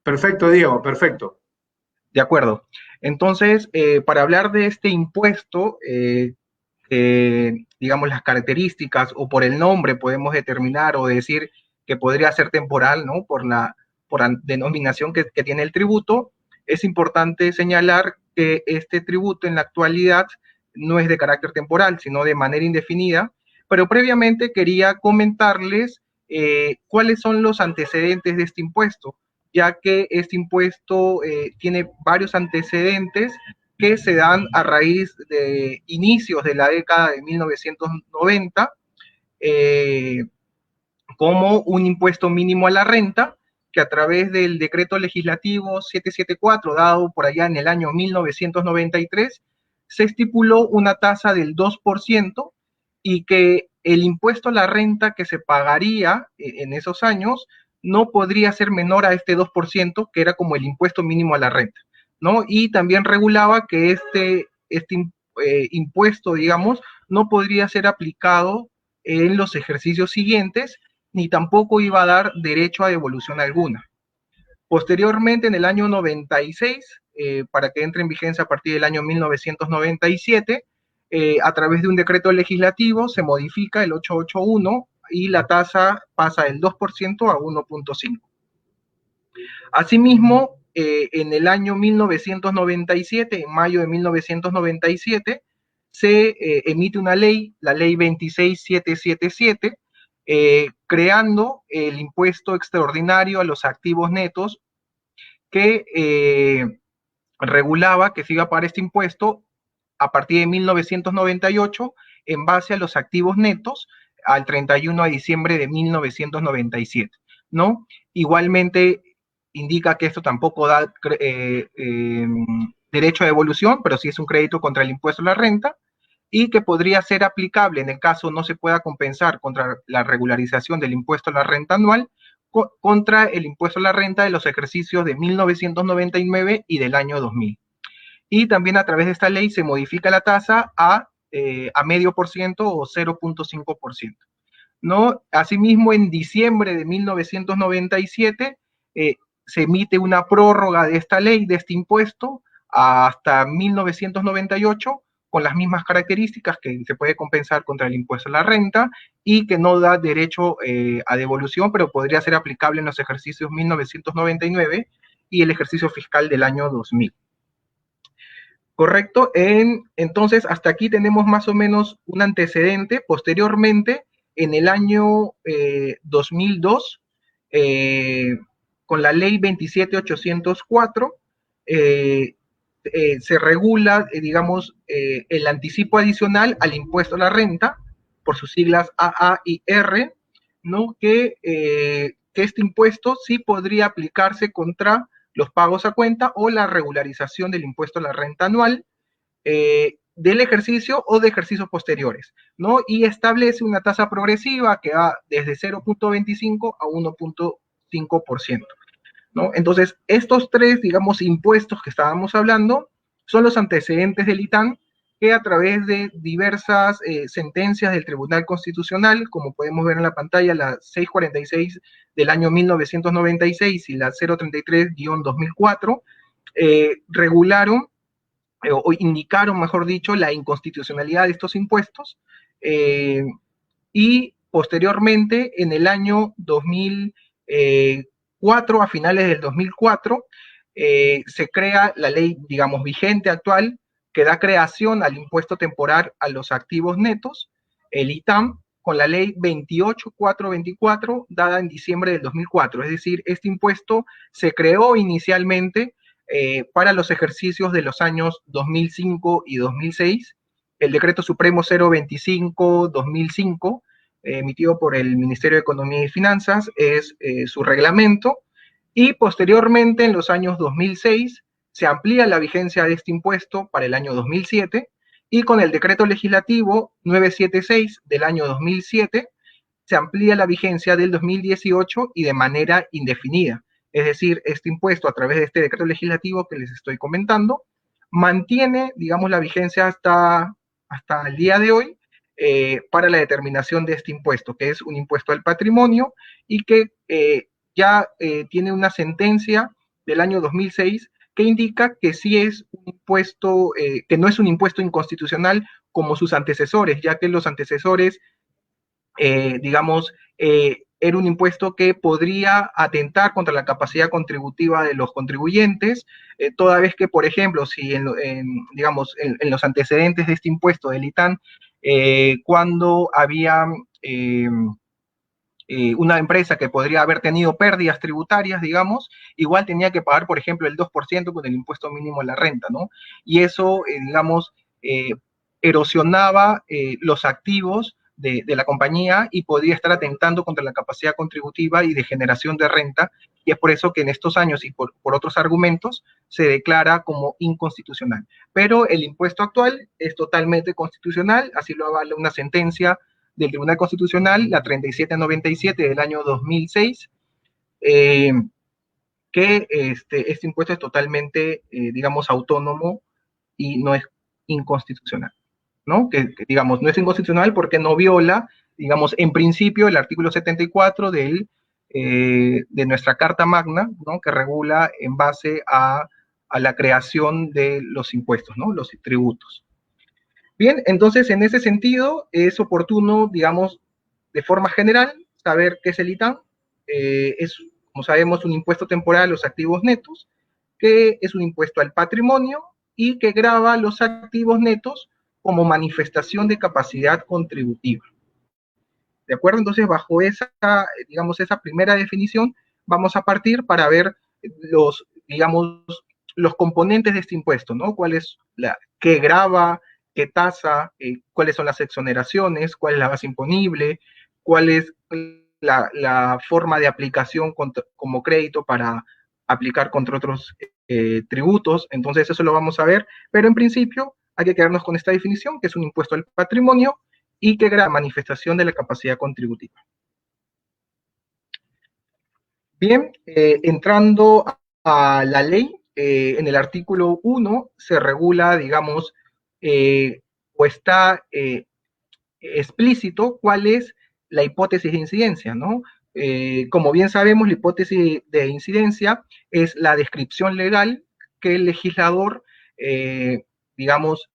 Perfecto, Diego, perfecto. De acuerdo. Entonces, para hablar de este impuesto, digamos, las características o por el nombre podemos determinar o decir que podría ser temporal, ¿no? Por la denominación que tiene el tributo, es importante señalar que este tributo en la actualidad no es de carácter temporal, sino de manera indefinida, pero previamente quería comentarles cuáles son los antecedentes de este impuesto, ya que este impuesto tiene varios antecedentes que se dan a raíz de inicios de la década de 1990, eh, como un impuesto mínimo a la renta, que a través del decreto legislativo 774, dado por allá en el año 1993, se estipuló una tasa del 2% y que el impuesto a la renta que se pagaría en esos años no podría ser menor a este 2%, que era como el impuesto mínimo a la renta, ¿no? Y también regulaba que este impuesto, digamos, no podría ser aplicado en los ejercicios siguientes, ni tampoco iba a dar derecho a devolución alguna. Posteriormente, en el año 96, para que entre en vigencia a partir del año 1997, a través de un decreto legislativo se modifica el 881 y la tasa pasa del 2% a 1.5%. Asimismo, en el año 1997, en mayo de 1997, se emite una ley, la ley 26777, creando el impuesto extraordinario a los activos netos que regulaba que se iba a pagar este impuesto a partir de 1998 en base a los activos netos al 31 de diciembre de 1997, ¿no? Igualmente indica que esto tampoco da derecho a devolución, pero sí es un crédito contra el impuesto a la renta, y que podría ser aplicable en el caso no se pueda compensar contra la regularización del impuesto a la renta anual contra el impuesto a la renta de los ejercicios de 1999 y del año 2000. Y también a través de esta ley se modifica la tasa a medio por ciento o 0.5%. ¿No? Asimismo, en diciembre de 1997 se emite una prórroga de esta ley, de este impuesto, hasta 1998, con las mismas características, que se puede compensar contra el impuesto a la renta y que no da derecho a devolución, pero podría ser aplicable en los ejercicios 1999 y el ejercicio fiscal del año 2000. ¿Correcto? Entonces, hasta aquí tenemos más o menos un antecedente. Posteriormente, en el año 2002, con la ley 27804, se regula, digamos, el anticipo adicional al impuesto a la renta, por sus siglas AA y R, ¿no? Que este impuesto sí podría aplicarse contra los pagos a cuenta o la regularización del impuesto a la renta anual del ejercicio o de ejercicios posteriores, ¿no? Y establece una tasa progresiva que va desde 0.25 a 1.5%, ¿no? Entonces, estos tres, digamos, impuestos que estábamos hablando son los antecedentes del ITAM, que a través de diversas sentencias del Tribunal Constitucional, como podemos ver en la pantalla, la 646 del año 1996 y la 033-2004, regularon o indicaron, mejor dicho, la inconstitucionalidad de estos impuestos, y posteriormente, en el año 2004, a finales del 2004, se crea la ley, digamos, vigente actual, que da creación al impuesto temporal a los activos netos, el ITAM, con la ley 28424, dada en diciembre del 2004. Es decir, este impuesto se creó inicialmente para los ejercicios de los años 2005 y 2006. El decreto supremo 025-2005, emitido por el Ministerio de Economía y Finanzas, es su reglamento, y posteriormente, en los años 2006, se amplía la vigencia de este impuesto para el año 2007, y con el decreto legislativo 976 del año 2007, se amplía la vigencia del 2018 y de manera indefinida. Es decir, este impuesto, a través de este decreto legislativo que les estoy comentando, mantiene, digamos, la vigencia hasta el día de hoy, para la determinación de este impuesto, que es un impuesto al patrimonio y que ya tiene una sentencia del año 2006, que indica que sí es un impuesto, que no es un impuesto inconstitucional como sus antecesores, ya que los antecesores, digamos, era un impuesto que podría atentar contra la capacidad contributiva de los contribuyentes, toda vez que, por ejemplo, si digamos, en los antecedentes de este impuesto del ITAN, cuando había una empresa que podría haber tenido pérdidas tributarias, digamos, igual tenía que pagar, por ejemplo, el 2% con el impuesto mínimo a la renta, ¿no? Y eso, digamos, eh, erosionaba los activos de la compañía y podría estar atentando contra la capacidad contributiva y de generación de renta, y es por eso que en estos años y por otros argumentos se declara como inconstitucional. Pero el impuesto actual es totalmente constitucional, así lo avala una sentencia del Tribunal Constitucional, la 3797 del año 2006, que este impuesto es totalmente, digamos, autónomo y no es inconstitucional, ¿no? Digamos, no es inconstitucional porque no viola, digamos, en principio el artículo 74 de nuestra Carta Magna, ¿no? Que regula en base a la creación de los impuestos, ¿no? Los tributos. Bien, entonces en ese sentido es oportuno, digamos, de forma general, saber qué es el ITAM. Es, como sabemos, un impuesto temporal a los activos netos, que es un impuesto al patrimonio y que grava los activos netos como manifestación de capacidad contributiva. ¿De acuerdo? Entonces, bajo esa, digamos, esa primera definición, vamos a partir para ver los, digamos, los componentes de este impuesto, ¿no? ¿Cuál es qué grava, qué tasa, cuáles son las exoneraciones, cuál es la base imponible, cuál es la forma de aplicación como crédito para aplicar contra otros tributos? Entonces, eso lo vamos a ver, pero en principio hay que quedarnos con esta definición, que es un impuesto al patrimonio y que grava manifestación de la capacidad contributiva. Bien, entrando a la ley, en el artículo 1 se regula, digamos, o está explícito cuál es la hipótesis de incidencia, ¿no? Como bien sabemos, la hipótesis de incidencia es la descripción legal que el legislador, digamos,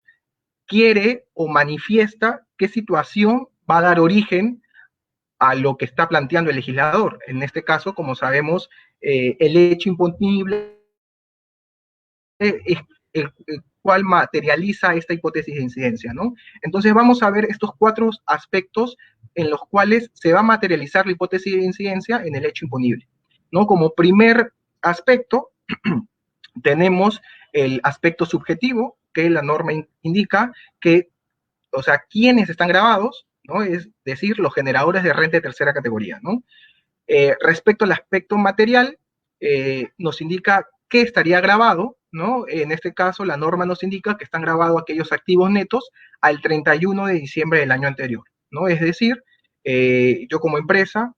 quiere o manifiesta qué situación va a dar origen a lo que está planteando el legislador. En este caso, como sabemos, el hecho imponible es el cual materializa esta hipótesis de incidencia, ¿no? Entonces vamos a ver estos cuatro aspectos en los cuales se va a materializar la hipótesis de incidencia en el hecho imponible, ¿no? Como primer aspecto, tenemos el aspecto subjetivo, que la norma indica que, o sea, quiénes están grabados, ¿no? Es decir, los generadores de renta de tercera categoría, ¿no? Respecto al aspecto material, nos indica qué estaría grabado, ¿no? En este caso, la norma nos indica que están grabados aquellos activos netos al 31 de diciembre del año anterior, ¿no? Es decir, yo como empresa,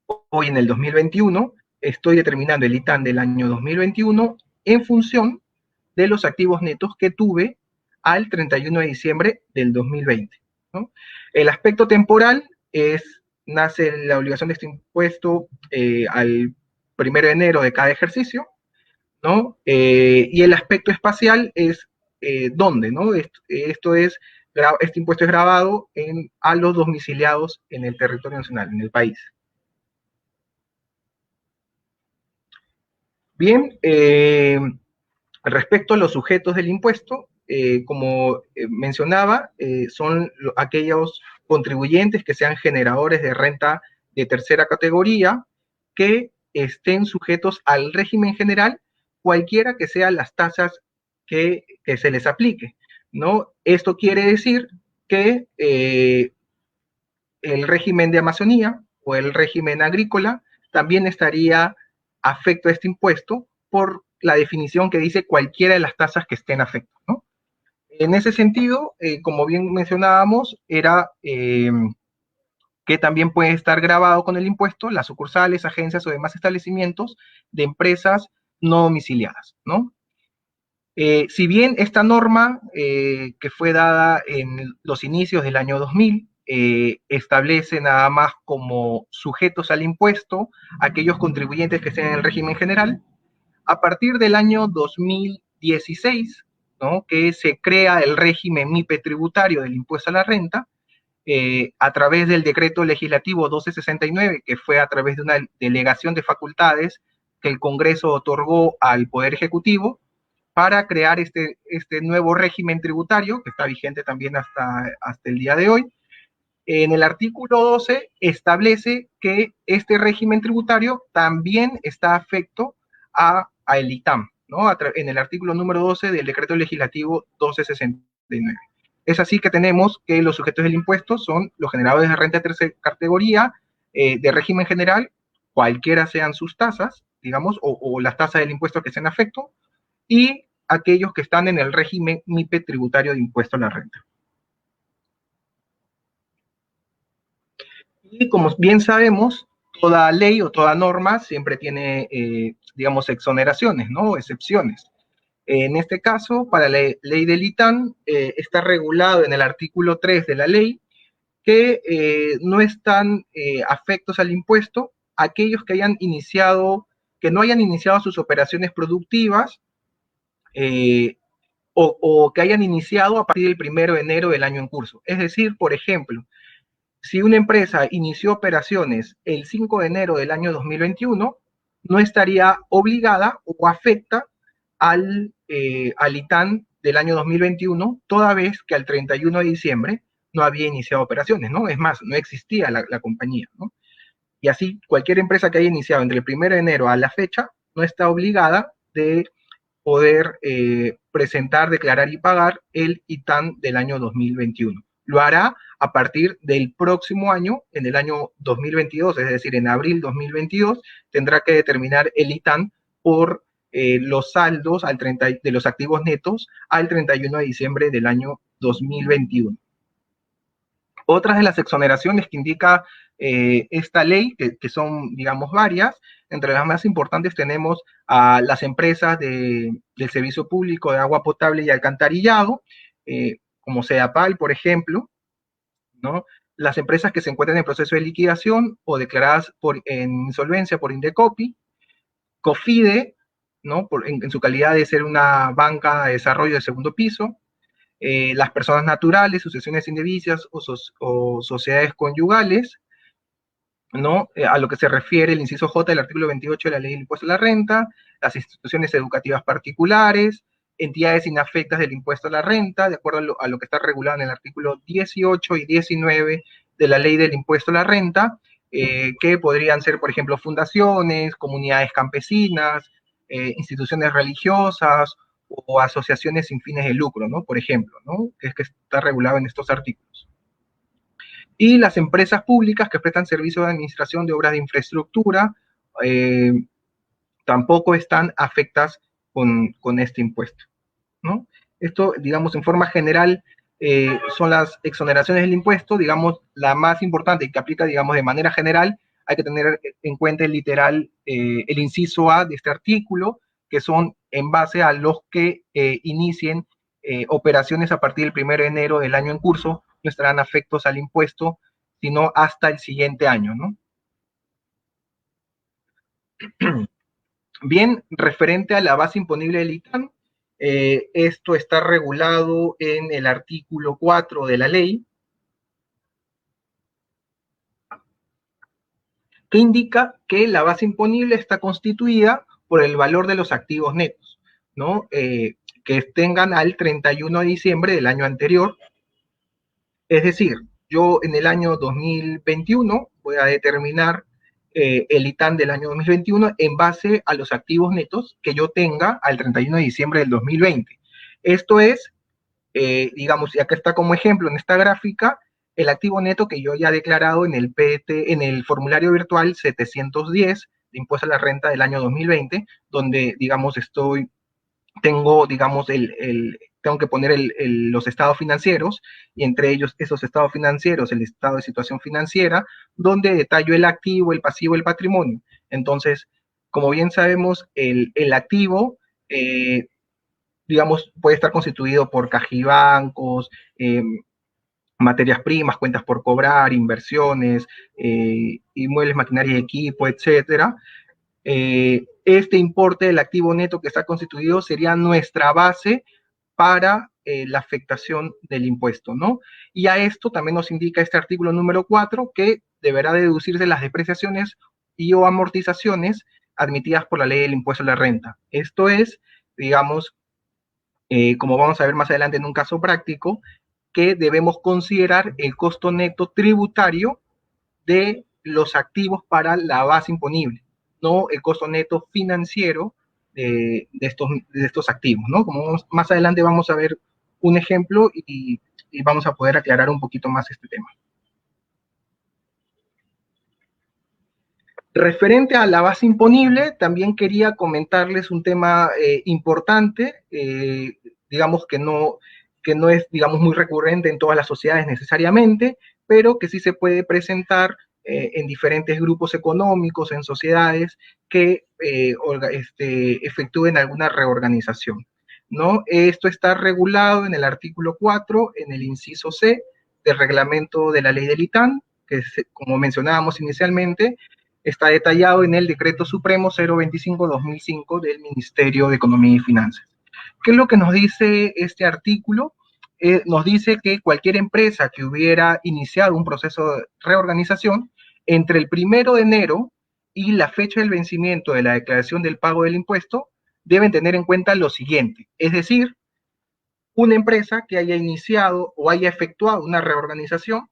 hoy en el 2021, estoy determinando el ITAN del año 2021 en función de los activos netos que tuve al 31 de diciembre del 2020, ¿no? El aspecto temporal nace la obligación de este impuesto al 1 de enero de cada ejercicio, ¿no? Y el aspecto espacial es dónde, ¿no? Esto es, este impuesto es grabado a los domiciliados en el territorio nacional, en el país. Bien, respecto a los sujetos del impuesto, como mencionaba, son aquellos contribuyentes que sean generadores de renta de tercera categoría que estén sujetos al régimen general, cualquiera que sean las tasas que se les aplique, ¿no? Esto quiere decir que el régimen de Amazonía o el régimen agrícola también estaría afecto a este impuesto por la definición que dice cualquiera de las tasas que estén afecto, ¿no? En ese sentido, como bien mencionábamos, era que también puede estar grabado con el impuesto las sucursales, agencias o demás establecimientos de empresas no domiciliadas, ¿no? Si bien esta norma, que fue dada en los inicios del año 2000, establece nada más como sujetos al impuesto aquellos contribuyentes que estén en el régimen general. A partir del año 2016, ¿no?, que se crea el régimen MIPE tributario del impuesto a la renta, a través del decreto legislativo 1269, que fue a través de una delegación de facultades que el Congreso otorgó al Poder Ejecutivo para crear este nuevo régimen tributario, que está vigente también hasta el día de hoy. En el artículo 12 establece que este régimen tributario también está afecto a el ITAM, ¿no? En el artículo número 12 del decreto legislativo 1269. Es así que tenemos que los sujetos del impuesto son los generadores de renta de tercera categoría, de régimen general, cualquiera sean sus tasas, digamos, o las tasas del impuesto que sean afecto, y aquellos que están en el régimen MIPE tributario de impuesto a la renta. Y como bien sabemos, toda ley o toda norma siempre tiene, digamos, exoneraciones, ¿no? Excepciones. En este caso, para la ley del ITAM, está regulado en el artículo 3 de la ley que no están afectos al impuesto aquellos que no hayan iniciado sus operaciones productivas, o que hayan iniciado a partir del 1 de enero del año en curso. Es decir, por ejemplo, si una empresa inició operaciones el 5 de enero del año 2021, no estaría obligada o afecta al ITAM del año 2021, toda vez que al 31 de diciembre no había iniciado operaciones, ¿no? Es más, no existía la compañía, ¿no? Y así, cualquier empresa que haya iniciado entre el 1 de enero a la fecha no está obligada de poder presentar, declarar y pagar el ITAM del año 2021. Lo hará a partir del próximo año, en el año 2022, es decir, en abril 2022, tendrá que determinar el ITAM por los saldos de los activos netos al 31 de diciembre del año 2021. Otras de las exoneraciones que indica esta ley, que son, digamos, varias, entre las más importantes tenemos a las empresas del servicio público de agua potable y alcantarillado, como SEDAPAL, por ejemplo, ¿no? Las empresas que se encuentran en proceso de liquidación o declaradas en insolvencia por Indecopi, COFIDE, ¿no?, en su calidad de ser una banca de desarrollo de segundo piso, las personas naturales, sucesiones indebidas o sociedades conyugales, ¿no?, a lo que se refiere el inciso J del artículo 28 de la Ley del Impuesto a la Renta, las instituciones educativas particulares, entidades inafectas del impuesto a la renta, de acuerdo a lo que está regulado en el artículo 18 y 19 de la Ley del Impuesto a la Renta, que podrían ser, por ejemplo, fundaciones, comunidades campesinas, instituciones religiosas o asociaciones sin fines de lucro, ¿no?, por ejemplo, ¿no?, que es que está regulado en estos artículos. Y las empresas públicas que prestan servicio de administración de obras de infraestructura tampoco están afectadas con este impuesto, ¿no? Esto, digamos, en forma general, son las exoneraciones del impuesto, digamos, la más importante y que aplica, digamos, de manera general. Hay que tener en cuenta el literal, el inciso A de este artículo, que son en base a los que inicien operaciones a partir del 1 de enero del año en curso, no estarán afectos al impuesto, sino hasta el siguiente año, ¿no? Bien, referente a la base imponible del ITAM, esto está regulado en el artículo 4 de la ley, que indica que la base imponible está constituida por el valor de los activos netos, ¿no?, que tengan al 31 de diciembre del año anterior. Es decir, yo en el año 2021 voy a determinar el ITAM del año 2021 en base a los activos netos que yo tenga al 31 de diciembre del 2020. Esto es, digamos, y acá está como ejemplo en esta gráfica, el activo neto que yo ya he declarado en el en el formulario virtual 710 de impuesto a la renta del año 2020, donde, digamos, tengo, digamos, tengo que poner los estados financieros, y entre ellos esos estados financieros, el estado de situación financiera, donde detallo el activo, el pasivo, el patrimonio. Entonces, como bien sabemos, el activo, digamos, puede estar constituido por cajibancos, materias primas, cuentas por cobrar, inversiones, inmuebles, maquinaria y equipo, etcétera. Este importe del activo neto que está constituido sería nuestra base para la afectación del impuesto, ¿no? Y a esto también nos indica este artículo número 4 que deberá deducirse las depreciaciones y o amortizaciones admitidas por la ley del impuesto a la renta. Esto es, digamos, como vamos a ver más adelante en un caso práctico, que debemos considerar el costo neto tributario de los activos para la base imponible, no el costo neto financiero de estos activos, ¿no? Como más adelante vamos a ver un ejemplo y vamos a poder aclarar un poquito más este tema. Referente a la base imponible, también quería comentarles un tema importante, digamos que no es, digamos, muy recurrente en todas las sociedades necesariamente, pero que sí se puede presentar en diferentes grupos económicos, en sociedades que efectúen alguna reorganización, ¿no? Esto está regulado en el artículo 4, en el inciso C del reglamento de la ley del ITAN, que es, como mencionábamos inicialmente, está detallado en el Decreto Supremo 025-2005 del Ministerio de Economía y Finanzas. ¿Qué es lo que nos dice este artículo? Nos dice que cualquier empresa que hubiera iniciado un proceso de reorganización entre el 1 de enero y la fecha del vencimiento de la declaración del pago del impuesto, deben tener en cuenta lo siguiente, es decir, una empresa que haya iniciado o haya efectuado una reorganización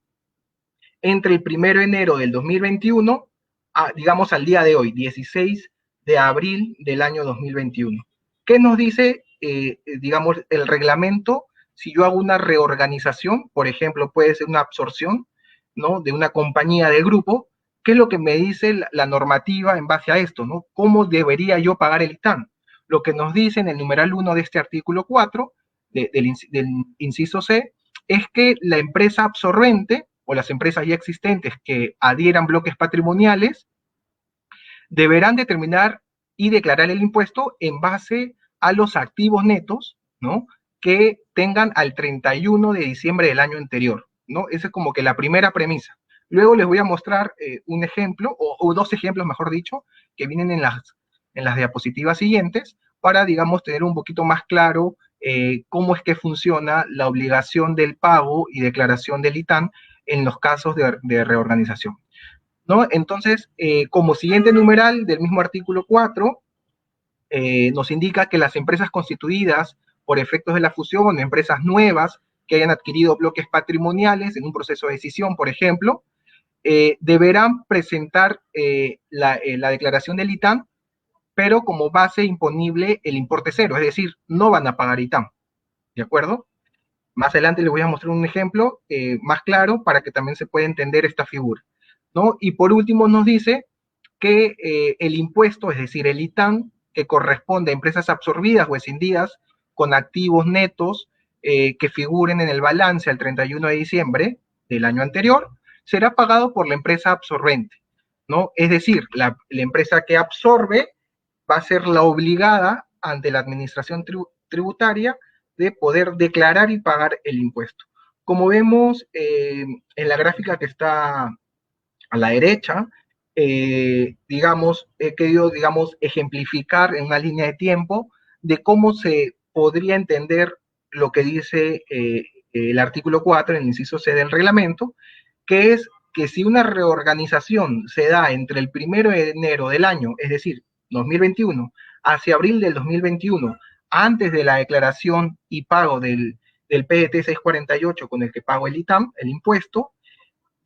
entre el 1 de enero del 2021 digamos, al día de hoy, 16 de abril del año 2021. ¿Qué nos dice, digamos, el reglamento? Si yo hago una reorganización, por ejemplo, puede ser una absorción, ¿no? De una compañía de grupo, ¿qué es lo que me dice la normativa en base a esto, ¿no? ¿Cómo debería yo pagar el ITAN? Lo que nos dice en el numeral 1 de este artículo 4, del inciso C, es que la empresa absorbente o las empresas ya existentes que adhieran bloques patrimoniales deberán determinar y declarar el impuesto en base a los activos netos, ¿no? Que tengan al 31 de diciembre del año anterior, ¿no? Esa es como que la primera premisa. Luego les voy a mostrar un ejemplo, o dos ejemplos, mejor dicho, que vienen en las diapositivas siguientes, para, digamos, tener un poquito más claro cómo es que funciona la obligación del pago y declaración del ITAN en los casos de reorganización, ¿no? Entonces, como siguiente numeral del mismo artículo 4, nos indica que las empresas constituidas por efectos de la fusión, empresas nuevas que hayan adquirido bloques patrimoniales en un proceso de decisión, por ejemplo, deberán presentar la declaración del ITAM, pero como base imponible el importe cero, es decir, no van a pagar ITAM, ¿de acuerdo? Más adelante les voy a mostrar un ejemplo más claro para que también se pueda entender esta figura, ¿no? Y por último nos dice que el impuesto, es decir, el ITAM, que corresponde a empresas absorbidas o escindidas con activos netos que figuren en el balance al 31 de diciembre del año anterior, será pagado por la empresa absorbente, ¿no? Es decir, la empresa que absorbe va a ser la obligada ante la administración tributaria de poder declarar y pagar el impuesto. Como vemos en la gráfica que está a la derecha, digamos, he querido, digamos, ejemplificar en una línea de tiempo de cómo se podría entender lo que dice el artículo 4, el inciso C del reglamento, que es que si una reorganización se da entre el 1 de enero del año, es decir, 2021, hacia abril del 2021, antes de la declaración y pago del PDT 648 con el que pago el ITAM, el impuesto,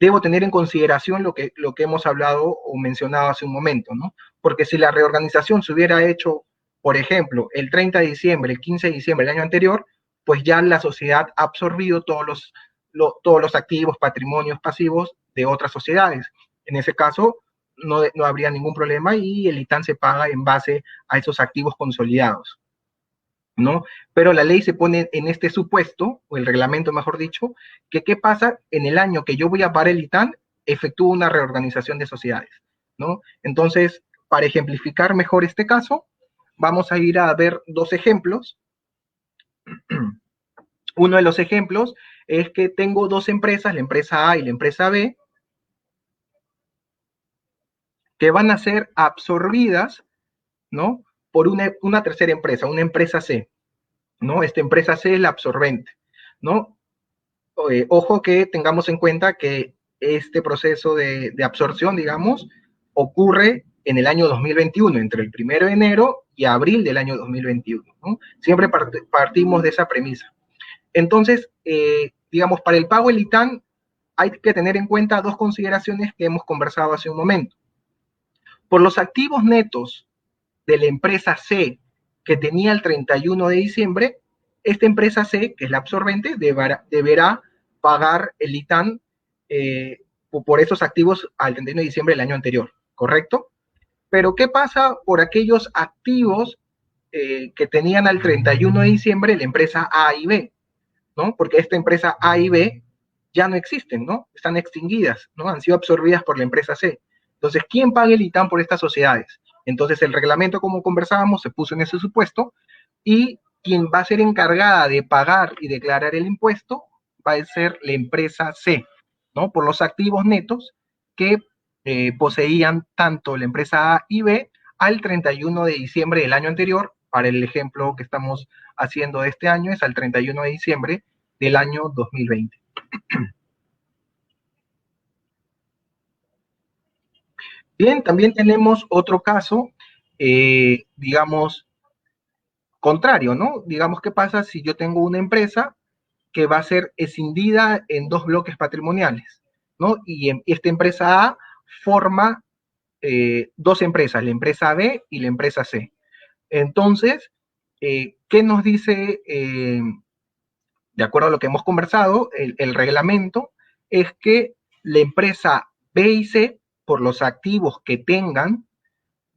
debo tener en consideración lo que hemos hablado o mencionado hace un momento, ¿no? Porque si la reorganización se hubiera hecho, por ejemplo, el 30 de diciembre, el 15 de diciembre del año anterior, pues ya la sociedad ha absorbido todos los activos, patrimonios pasivos de otras sociedades. En ese caso, no habría ningún problema y el ITAN se paga en base a esos activos consolidados, ¿no? Pero la ley se pone en este supuesto, o el reglamento mejor dicho, que qué pasa en el año que yo voy a pagar el ITAN, efectúo una reorganización de sociedades, ¿no? Entonces, para ejemplificar mejor este caso, vamos a ir a ver dos ejemplos. Uno de los ejemplos es que tengo dos empresas, la empresa A y la empresa B, que van a ser absorbidas, ¿no? Por una tercera empresa, una empresa C, ¿no? Esta empresa C es la absorbente, ¿no? Ojo que tengamos en cuenta que este proceso de absorción, digamos, ocurre en el año 2021, entre el 1 de enero y abril del año 2021, ¿no? Siempre partimos de esa premisa. Entonces, digamos, para el pago del ITAN hay que tener en cuenta dos consideraciones que hemos conversado hace un momento. Por los activos netos de la empresa C que tenía el 31 de diciembre, esta empresa C, que es la absorbente, deberá pagar el ITAN por esos activos al 31 de diciembre del año anterior, ¿correcto? Pero ¿qué pasa por aquellos activos que tenían al 31 de diciembre la empresa A y B? ¿No? Porque esta empresa A y B ya no existen, ¿no? Están extinguidas, ¿no? Han sido absorbidas por la empresa C. Entonces, ¿quién paga el ITAN por estas sociedades? Entonces, el reglamento, como conversábamos, se puso en ese supuesto y quien va a ser encargada de pagar y declarar el impuesto va a ser la empresa C, ¿no? Por los activos netos que poseían tanto la empresa A y B al 31 de diciembre del año anterior. Para el ejemplo que estamos haciendo de este año es al 31 de diciembre del año 2020. Bien, también tenemos otro caso, digamos, contrario, ¿no? Digamos, ¿qué pasa si yo tengo una empresa que va a ser escindida en dos bloques patrimoniales, ¿no? Y esta empresa A forma dos empresas, la empresa B y la empresa C. Entonces, ¿qué nos dice, de acuerdo a lo que hemos conversado, el reglamento? Es que la empresa B y C, por los activos que tengan,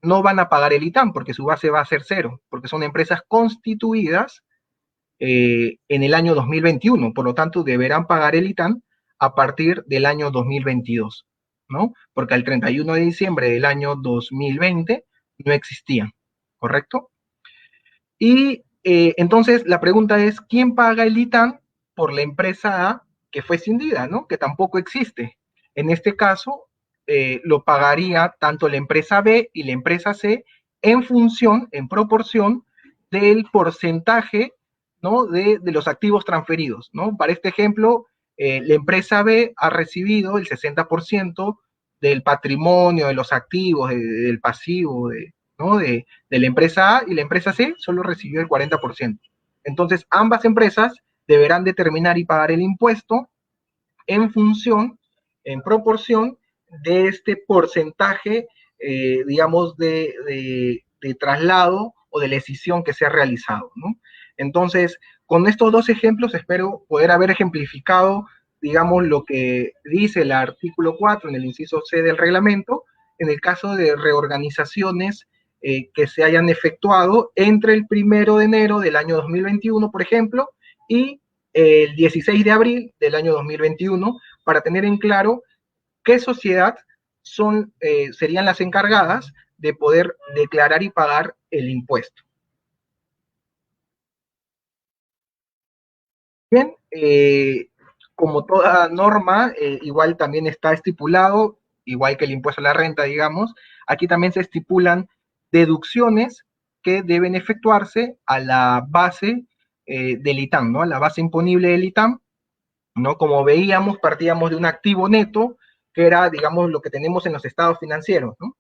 no van a pagar el ITAM porque su base va a ser cero, porque son empresas constituidas en el año 2021, por lo tanto deberán pagar el ITAM a partir del año 2022, ¿no? Porque al 31 de diciembre del año 2020 no existían, ¿correcto? Y entonces la pregunta es, ¿quién paga el ITAM por la empresa A que fue escindida, ¿no? Que tampoco existe. En este caso, lo pagaría tanto la empresa B y la empresa C en función, en proporción del porcentaje, ¿no? de los activos transferidos, ¿no? Para este ejemplo, la empresa B ha recibido el 60% del patrimonio, de los activos, del pasivo, ¿no? de la empresa A, y la empresa C solo recibió el 40%. Entonces, ambas empresas deberán determinar y pagar el impuesto en función, en proporción de este porcentaje, digamos, de traslado o de la decisión que se ha realizado, ¿no? Entonces, con estos dos ejemplos espero poder haber ejemplificado, digamos, lo que dice el artículo 4 en el inciso C del reglamento, en el caso de reorganizaciones que se hayan efectuado entre el 1 de enero del año 2021, por ejemplo, y el 16 de abril del año 2021, para tener en claro qué sociedad serían las encargadas de poder declarar y pagar el impuesto. Bien, como toda norma, igual también está estipulado, igual que el impuesto a la renta, digamos, aquí también se estipulan deducciones que deben efectuarse a la base del ITAM, ¿no? A la base imponible del ITAM, ¿no? Como veíamos, partíamos de un activo neto, que era, digamos, lo que tenemos en los estados financieros, ¿no?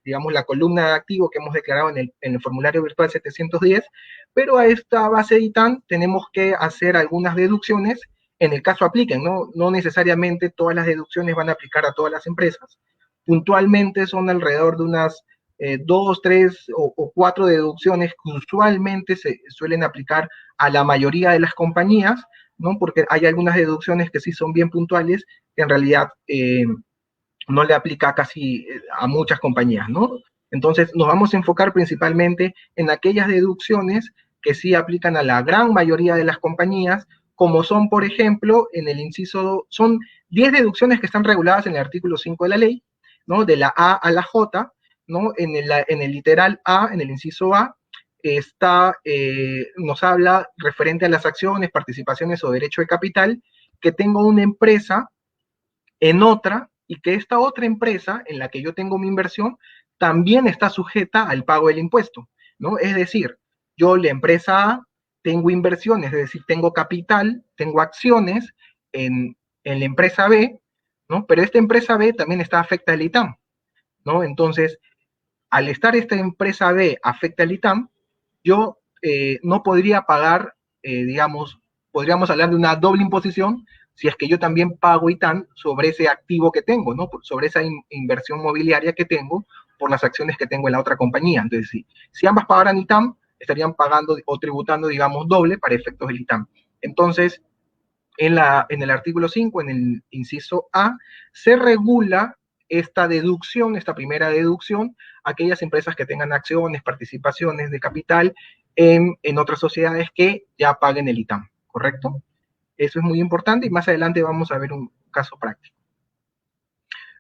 Digamos, la columna de activo que hemos declarado en el formulario virtual 710, pero a esta base de ITAN tenemos que hacer algunas deducciones en el caso apliquen, ¿no? No necesariamente todas las deducciones van a aplicar a todas las empresas. Puntualmente son alrededor de unas dos, tres o cuatro deducciones que usualmente se suelen aplicar a la mayoría de las compañías, ¿no? Porque hay algunas deducciones que sí son bien puntuales, que en realidad no le aplica casi a muchas compañías, ¿no? Entonces nos vamos a enfocar principalmente en aquellas deducciones que sí aplican a la gran mayoría de las compañías, como son, por ejemplo, en el inciso, son 10 deducciones que están reguladas en el artículo 5 de la ley, ¿no? De la A a la J, ¿no? En el literal A, en el inciso A, nos habla referente a las acciones, participaciones o derecho de capital, que tengo una empresa en otra y que esta otra empresa en la que yo tengo mi inversión también está sujeta al pago del impuesto, ¿no? Es decir, yo, la empresa A, tengo inversiones, es decir, tengo capital, tengo acciones en la empresa B, ¿no? Pero esta empresa B también está afecta al ITAM, ¿no? Entonces, al estar esta empresa B afecta al ITAM, yo no podría pagar, digamos, podríamos hablar de una doble imposición si es que yo también pago ITAM sobre ese activo que tengo, ¿no? Sobre esa inversión mobiliaria que tengo por las acciones que tengo en la otra compañía. Entonces, si ambas pagaran ITAM, estarían pagando o tributando, digamos, doble para efectos del ITAM. Entonces, en el artículo 5, en el inciso A, se regula esta deducción, esta primera deducción, a aquellas empresas que tengan acciones, participaciones de capital en otras sociedades que ya paguen el ITAM, ¿correcto? Eso es muy importante y más adelante vamos a ver un caso práctico.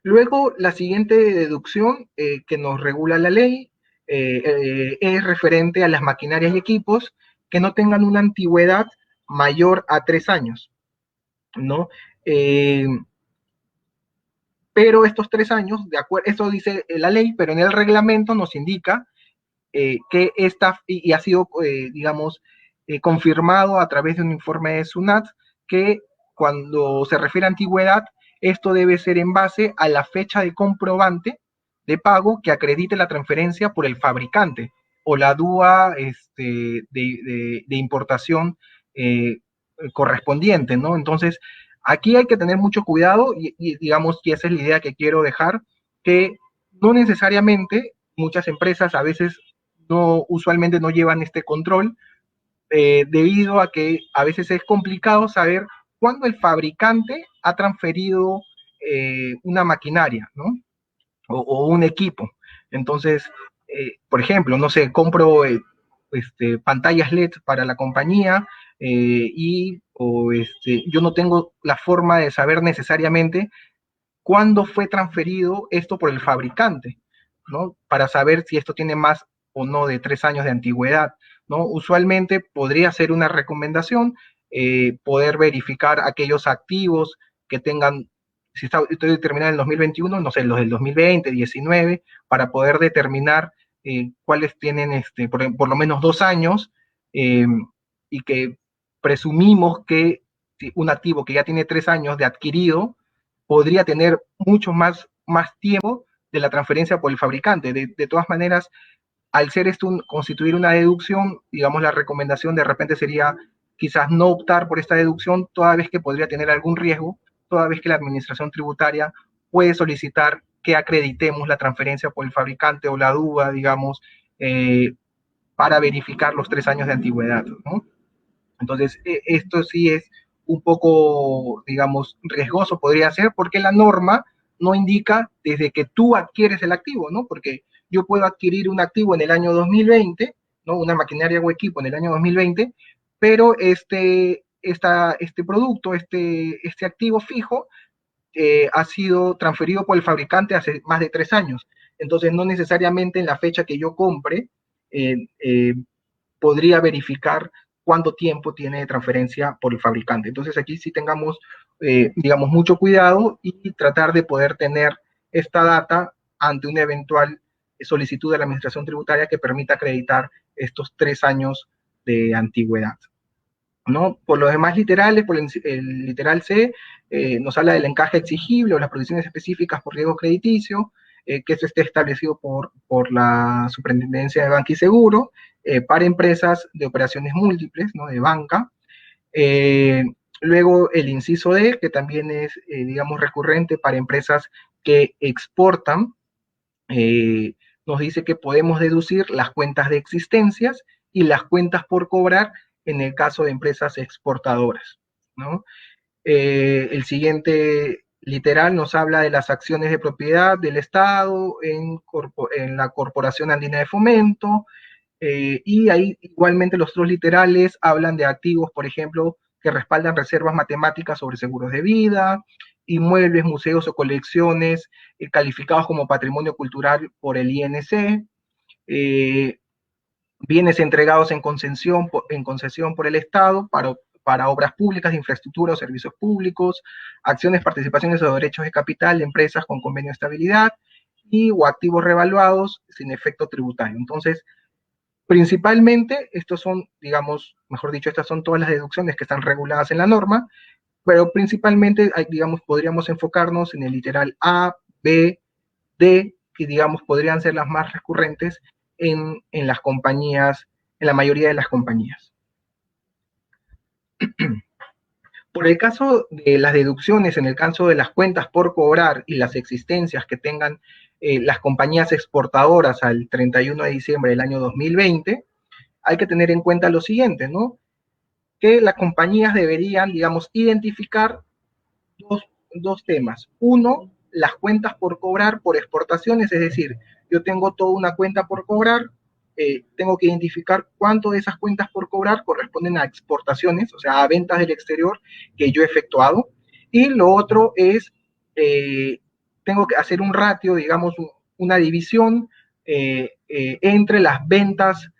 Luego, la siguiente deducción que nos regula la ley es referente a las maquinarias y equipos que no tengan una antigüedad mayor a 3 años, ¿no? Eh, pero estos 3 años, de acuerdo, eso dice la ley, pero en el reglamento nos indica que esta, y ha sido, digamos, confirmado a través de un informe de SUNAT, que cuando se refiere a antigüedad, esto debe ser en base a la fecha de comprobante de pago que acredite la transferencia por el fabricante o la DUA de importación correspondiente, ¿no? Entonces, aquí hay que tener mucho cuidado y digamos que esa es la idea que quiero dejar, que no necesariamente muchas empresas a veces usualmente no llevan este control debido a que a veces es complicado saber cuándo el fabricante ha transferido una maquinaria, ¿no? O un equipo. Entonces, por ejemplo, no sé, compro pantallas LED para la compañía yo no tengo la forma de saber necesariamente cuándo fue transferido esto por el fabricante, ¿no? Para saber si esto tiene más o no de 3 años de antigüedad, ¿no? Usualmente podría ser una recomendación poder verificar aquellos activos que tengan, si estoy determinado en el 2021, no sé, los del 2020, 19, para poder determinar cuáles tienen por lo menos 2 años y que presumimos que un activo que ya tiene 3 años de adquirido podría tener mucho más tiempo de la transferencia por el fabricante. De todas maneras, al ser esto constituir una deducción, digamos, la recomendación de repente sería quizás no optar por esta deducción, toda vez que podría tener algún riesgo, toda vez que la administración tributaria puede solicitar que acreditemos la transferencia por el fabricante o la duda, digamos, para verificar los 3 años de antigüedad, ¿no? Entonces, esto sí es un poco, digamos, riesgoso podría ser, porque la norma no indica desde que tú adquieres el activo, ¿no? Porque yo puedo adquirir un activo en el año 2020, ¿no? Una maquinaria o equipo en el año 2020, pero este producto, este activo fijo, ha sido transferido por el fabricante hace más de 3 años. Entonces, no necesariamente en la fecha que yo compre, eh, eh, podría verificar cuánto tiempo tiene de transferencia por el fabricante. Entonces aquí sí tengamos, digamos, mucho cuidado y tratar de poder tener esta data ante una eventual solicitud de la administración tributaria que permita acreditar estos 3 años de antigüedad, ¿no? Por los demás literales, por el literal C, nos habla del encaje exigible o las provisiones específicas por riesgo crediticio, que eso esté establecido por la Superintendencia de Banca y Seguro, para empresas de operaciones múltiples, ¿no? De banca. Eh, Luego el inciso D, que también es, digamos, recurrente para empresas que exportan, nos dice que podemos deducir las cuentas de existencias y las cuentas por cobrar en el caso de empresas exportadoras, ¿no? El siguiente literal nos habla de las acciones de propiedad del Estado en la Corporación Andina de Fomento, y ahí igualmente los otros literales hablan de activos, por ejemplo, que respaldan reservas matemáticas sobre seguros de vida, inmuebles, museos o colecciones calificados como patrimonio cultural por el INC, eh, bienes entregados en concesión por el Estado para obras públicas, infraestructura o servicios públicos, acciones, participaciones o derechos de capital de empresas con convenio de estabilidad y o activos revaluados sin efecto tributario. Entonces, principalmente, estos son, digamos, mejor dicho, estas son todas las deducciones que están reguladas en la norma, pero principalmente, digamos, podríamos enfocarnos en el literal A, B, D, que digamos podrían ser las más recurrentes en las compañías, en la mayoría de las compañías. Por el caso de las deducciones, en el caso de las cuentas por cobrar y las existencias que tengan las compañías exportadoras al 31 de diciembre del año 2020, hay que tener en cuenta lo siguiente, ¿no? Que las compañías deberían, digamos, identificar dos temas. Uno, las cuentas por cobrar por exportaciones, es decir, yo tengo toda una cuenta por cobrar, tengo que identificar cuánto de esas cuentas por cobrar corresponden a exportaciones, o sea, a ventas del exterior que yo he efectuado. Y lo otro es, tengo que hacer un ratio, digamos, una división entre las ventas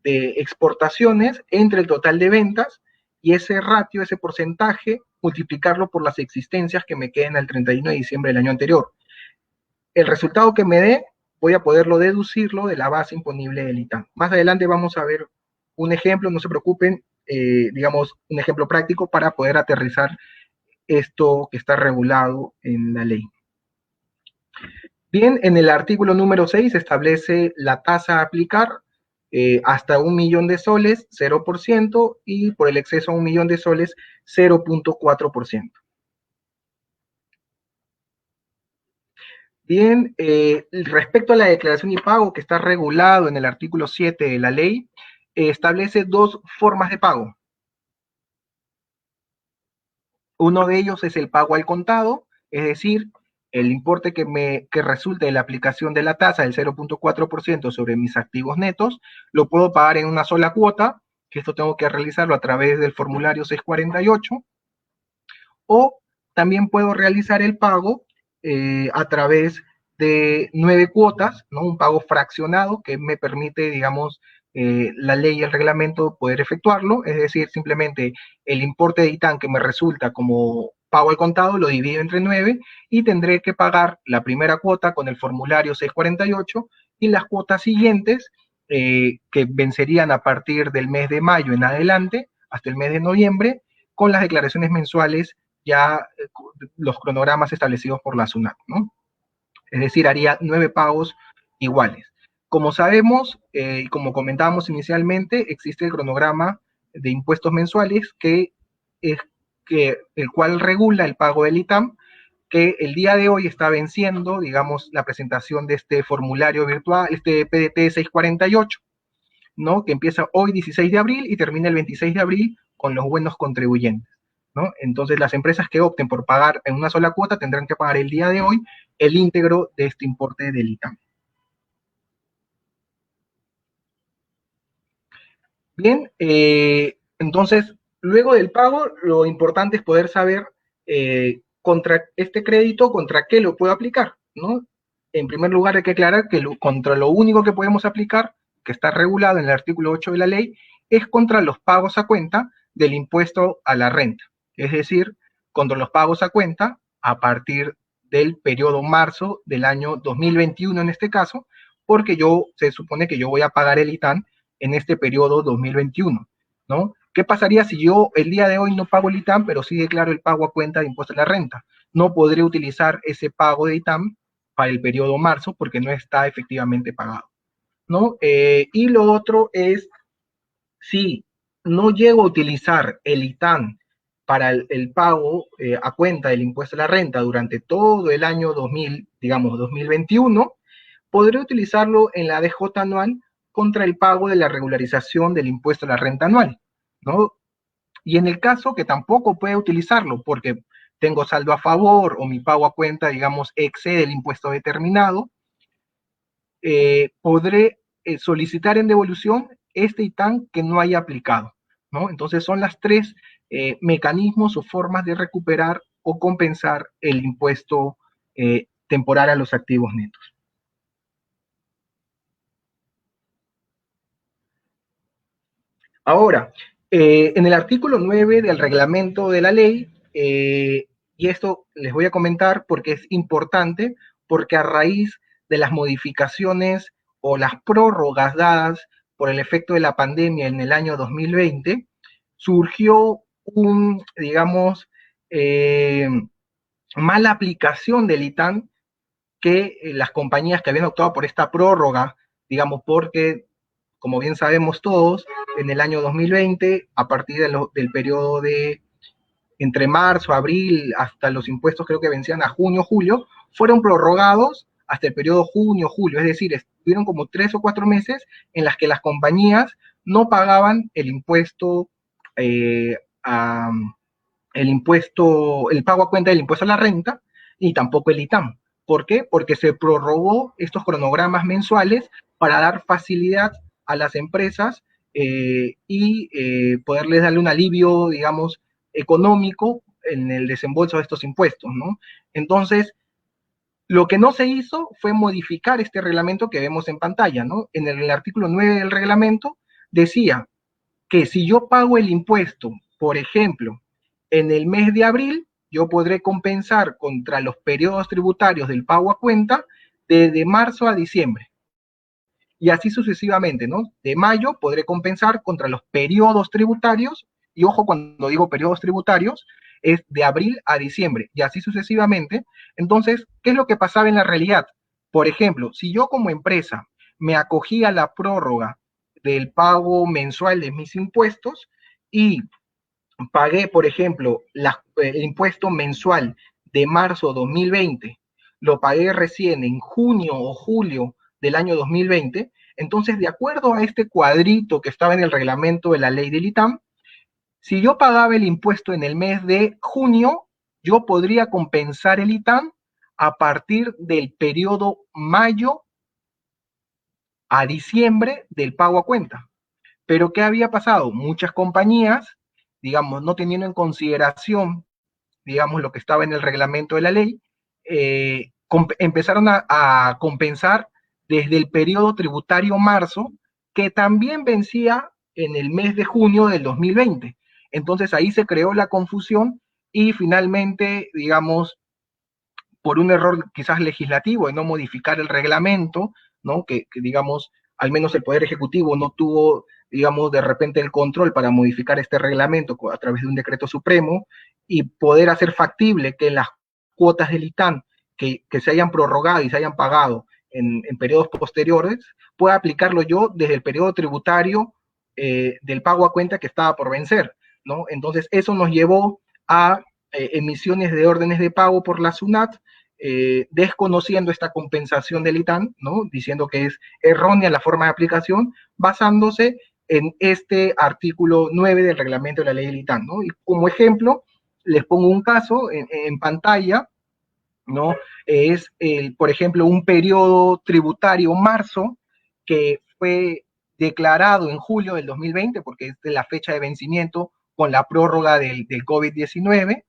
de exportaciones, entre el total de ventas, y ese ratio, ese porcentaje, multiplicarlo por las existencias que me queden al 31 de diciembre del año anterior. El resultado que me dé, voy a poderlo deducirlo de la base imponible del ITAM. Más adelante vamos a ver un ejemplo, no se preocupen, digamos, un ejemplo práctico para poder aterrizar esto que está regulado en la ley. Bien, en el artículo número 6 establece la tasa a aplicar hasta 1.000.000 de soles, 0%, y por el exceso a 1.000.000 de soles, 0.4%. Bien, respecto a la declaración y pago que está regulado en el artículo 7 de la ley, establece dos formas de pago. Uno de ellos es el pago al contado, es decir, el importe que resulte de la aplicación de la tasa del 0.4% sobre mis activos netos, lo puedo pagar en una sola cuota, que esto tengo que realizarlo a través del formulario 648, o también puedo realizar el pago a través de 9 cuotas, ¿no? Un pago fraccionado que me permite, digamos, la ley y el reglamento poder efectuarlo, es decir, simplemente el importe de ITAN que me resulta como pago al contado lo divido entre 9 y tendré que pagar la primera cuota con el formulario 648 y las cuotas siguientes que vencerían a partir del mes de mayo en adelante hasta el mes de noviembre con las declaraciones mensuales ya los cronogramas establecidos por la SUNAT, ¿no? Es decir, haría 9 pagos iguales. Como sabemos, y como comentábamos inicialmente, existe el cronograma de impuestos mensuales el cual regula el pago del ITAM, que el día de hoy está venciendo, digamos, la presentación de este formulario virtual, este PDT 648, ¿no? Que empieza hoy 16 de abril y termina el 26 de abril con los buenos contribuyentes, ¿no? Entonces las empresas que opten por pagar en una sola cuota tendrán que pagar el día de hoy el íntegro de este importe del ITAM. Bien, entonces, luego del pago, lo importante es poder saber contra este crédito, contra qué lo puedo aplicar, ¿no? En primer lugar, hay que aclarar que contra lo único que podemos aplicar, que está regulado en el artículo 8 de la ley, es contra los pagos a cuenta del impuesto a la renta. Es decir, contra los pagos a cuenta a partir del periodo marzo del año 2021 en este caso, porque se supone que yo voy a pagar el ITAN en este periodo 2021, ¿no? ¿Qué pasaría si yo el día de hoy no pago el ITAM, pero sí declaro el pago a cuenta de impuesto a la renta? No podré utilizar ese pago de ITAM para el periodo marzo porque no está efectivamente pagado, ¿no? Y lo otro es, si no llego a utilizar el ITAM para el pago a cuenta del impuesto a la renta durante todo el año 2000, digamos 2021, podré utilizarlo en la DJ anual contra el pago de la regularización del impuesto a la renta anual, ¿no? Y en el caso que tampoco pueda utilizarlo porque tengo saldo a favor o mi pago a cuenta, digamos, excede el impuesto determinado, podré solicitar en devolución este ITAN que no haya aplicado, ¿no? Entonces son las tres mecanismos o formas de recuperar o compensar el impuesto temporal a los activos netos. Ahora, en el artículo 9 del reglamento de la ley, y esto les voy a comentar porque es importante, porque a raíz de las modificaciones o las prórrogas dadas por el efecto de la pandemia en el año 2020, surgió digamos, eh, mala aplicación del ITAN que las compañías que habían optado por esta prórroga, digamos, porque, como bien sabemos todos, en el año 2020, a partir del periodo de entre marzo, abril, hasta los impuestos creo que vencían a junio, julio, fueron prorrogados hasta el periodo junio, julio, es decir, estuvieron como 3 o 4 meses en las que las compañías no pagaban el impuesto, eh, a, el pago a cuenta del impuesto a la renta, y tampoco el ITAM. ¿Por qué? Porque se prorrogó estos cronogramas mensuales para dar facilidad a las empresas, poderles darle un alivio, digamos, económico en el desembolso de estos impuestos, ¿no? Entonces, lo que no se hizo fue modificar este reglamento que vemos en pantalla, ¿no? En el artículo 9 del reglamento decía que si yo pago el impuesto, por ejemplo, en el mes de abril, yo podré compensar contra los periodos tributarios del pago a cuenta desde marzo a diciembre. Y así sucesivamente, ¿no? De mayo podré compensar contra los periodos tributarios, y ojo, cuando digo periodos tributarios, es de abril a diciembre, y así sucesivamente. Entonces, ¿qué es lo que pasaba en la realidad? Por ejemplo, si yo como empresa me acogía a la prórroga del pago mensual de mis impuestos y pagué, por ejemplo, el impuesto mensual de marzo 2020, lo pagué recién en junio o julio del año 2020, entonces, de acuerdo a este cuadrito que estaba en el reglamento de la ley del ITAM, si yo pagaba el impuesto en el mes de junio, yo podría compensar el ITAM a partir del periodo mayo a diciembre del pago a cuenta. Pero ¿qué había pasado? Muchas compañías, digamos, no teniendo en consideración, digamos, lo que estaba en el reglamento de la ley, empezaron a compensar desde el periodo tributario marzo, que también vencía en el mes de junio del 2020. Entonces ahí se creó la confusión y finalmente, digamos, por un error quizás legislativo de no modificar el reglamento, ¿no? Digamos, al menos el Poder Ejecutivo no tuvo, digamos, de repente el control para modificar este reglamento a través de un decreto supremo y poder hacer factible que las cuotas del ITAN que se hayan prorrogado y se hayan pagado en periodos posteriores, pueda aplicarlo yo desde el periodo tributario, del pago a cuenta que estaba por vencer, ¿no? Entonces, eso nos llevó a emisiones de órdenes de pago por la SUNAT, desconociendo esta compensación del ITAN, ¿no? Diciendo que es errónea la forma de aplicación, basándose en este artículo 9 del reglamento de la ley del ITAN, ¿no? Y como ejemplo, les pongo un caso en pantalla, ¿no? Es, por ejemplo, un periodo tributario marzo que fue declarado en julio del 2020, porque es de la fecha de vencimiento con la prórroga del COVID-19.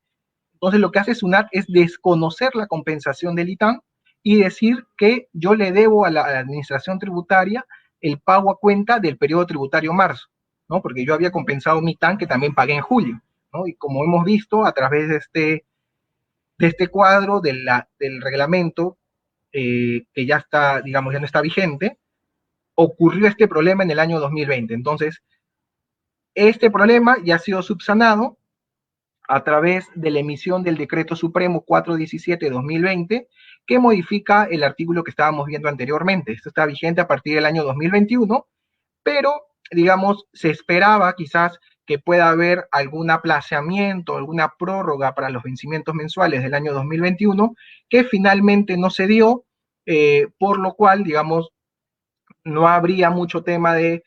Entonces, lo que hace SUNAT es desconocer la compensación del ITAM y decir que yo le debo a la administración tributaria el pago a cuenta del periodo tributario marzo, ¿no? Porque yo había compensado mi ITAM que también pagué en julio, ¿no? Y como hemos visto a través de este cuadro del reglamento, que ya está, digamos, ya no está vigente, ocurrió este problema en el año 2020. Entonces, este problema ya ha sido subsanado a través de la emisión del Decreto Supremo 417-2020, que modifica el artículo que estábamos viendo anteriormente. Esto está vigente a partir del año 2021, pero, digamos, se esperaba quizás que pueda haber algún aplazamiento, alguna prórroga para los vencimientos mensuales del año 2021, que finalmente no se dio, por lo cual, digamos, no habría mucho tema del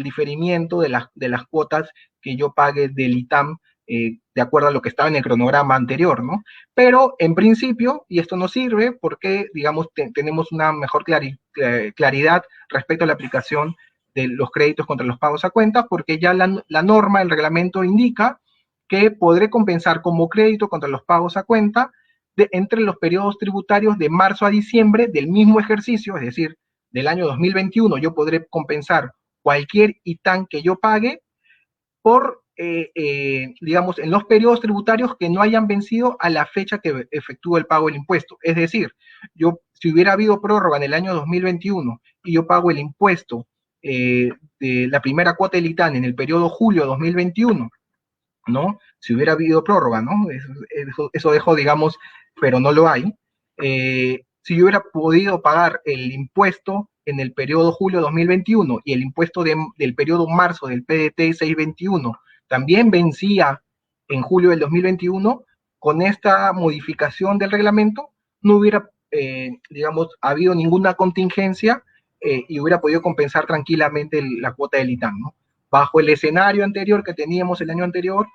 diferimiento de las cuotas que yo pague del ITAM, de acuerdo a lo que estaba en el cronograma anterior, ¿no? Pero en principio, y esto nos sirve porque, digamos, tenemos una mejor claridad respecto a la aplicación de los créditos contra los pagos a cuenta, porque ya la norma, el reglamento indica que podré compensar como crédito contra los pagos a cuenta entre los periodos tributarios de marzo a diciembre del mismo ejercicio, es decir, del año 2021 yo podré compensar cualquier ITAN que yo pague, por, digamos, en los periodos tributarios que no hayan vencido a la fecha que efectúe el pago del impuesto. Es decir, yo, si hubiera habido prórroga en el año 2021 y yo pago el impuesto de la primera cuota del ITAN en el periodo julio 2021, ¿no? Si hubiera habido prórroga, ¿no? Eso dejo, digamos, pero no lo hay. Si yo hubiera podido pagar el impuesto en el periodo julio 2021 y el impuesto del periodo marzo del PDT 621 también vencía en julio del 2021, con esta modificación del reglamento no hubiera, digamos, habido ninguna contingencia y hubiera podido compensar tranquilamente la cuota del ITAM, ¿no? Bajo el escenario anterior que teníamos el año anterior,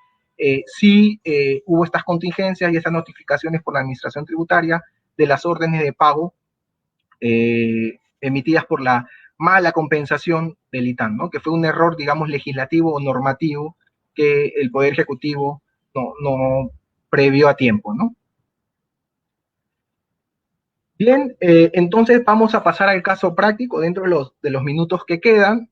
sí hubo estas contingencias y estas notificaciones por la Administración Tributaria de las órdenes de pago emitidas por la mala compensación del ITAM, ¿no? Que fue un error, digamos, legislativo o normativo que el Poder Ejecutivo no previó a tiempo, ¿no? Bien, entonces vamos a pasar al caso práctico dentro de los minutos que quedan.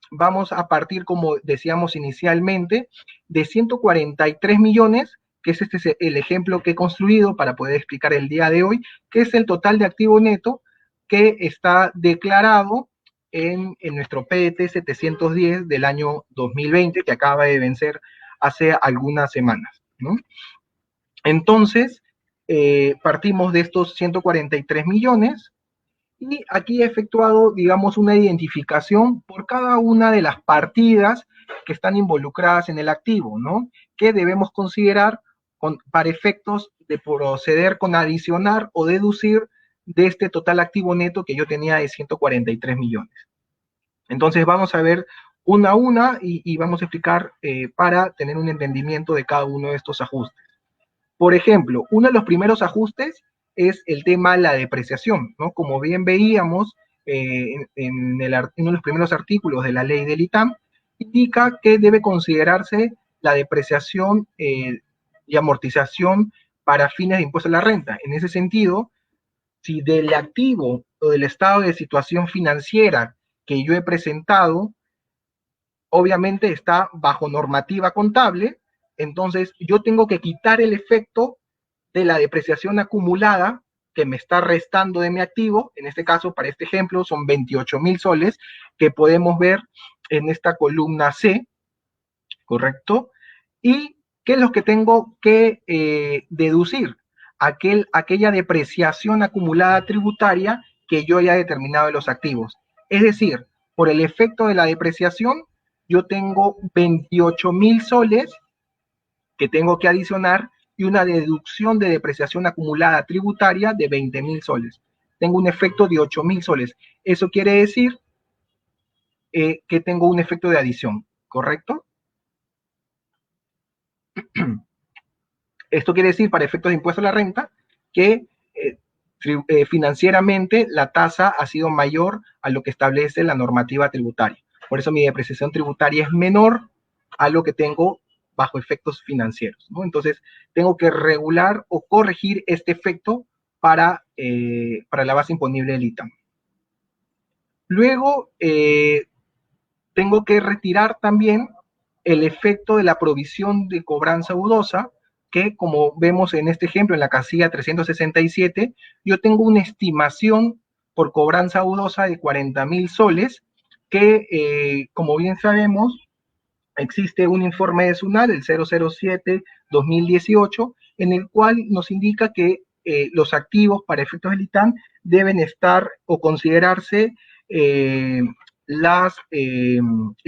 Vamos a partir, como decíamos inicialmente, de 143 millones, que es este el ejemplo que he construido para poder explicar el día de hoy, que es el total de activo neto que está declarado en nuestro PDT 710 del año 2020, que acaba de vencer hace algunas semanas, ¿no? Entonces, partimos de estos 143 millones y aquí he efectuado, digamos, una identificación por cada una de las partidas que están involucradas en el activo, ¿no? Que debemos considerar para efectos de proceder con adicionar o deducir de este total activo neto que yo tenía de 143 millones. Entonces vamos a ver una a una y vamos a explicar para tener un entendimiento de cada uno de estos ajustes. Por ejemplo, uno de los primeros ajustes es el tema de la depreciación, ¿no? Como bien veíamos en uno de los primeros artículos de la ley del ITAM, indica que debe considerarse la depreciación y amortización para fines de impuesto a la renta. En ese sentido, si del activo o del estado de situación financiera que yo he presentado, obviamente está bajo normativa contable, entonces yo tengo que quitar el efecto de la depreciación acumulada que me está restando de mi activo, en este caso, para este ejemplo, son 28,000 soles, que podemos ver en esta columna C, ¿correcto? ¿Y qué es lo que tengo que deducir? Aquella depreciación acumulada tributaria que yo ya he determinado de los activos. Es decir, por el efecto de la depreciación, yo tengo 28,000 soles que tengo que adicionar y una deducción de depreciación acumulada tributaria de 20,000 soles. Tengo un efecto de 8,000 soles. Eso quiere decir que tengo un efecto de adición, ¿correcto? Esto quiere decir, para efectos de impuesto a la renta, que financieramente la tasa ha sido mayor a lo que establece la normativa tributaria. Por eso mi depreciación tributaria es menor a lo que tengo bajo efectos financieros, ¿no? Entonces, tengo que regular o corregir este efecto para la base imponible del ITAM. Luego, tengo que retirar también el efecto de la provisión de cobranza dudosa, que como vemos en este ejemplo, en la casilla 367, yo tengo una estimación por cobranza dudosa de 40,000 soles, que como bien sabemos, existe un informe de SUNAT, el 007-2018, en el cual nos indica que los activos para efectos del ITAM deben estar o considerarse el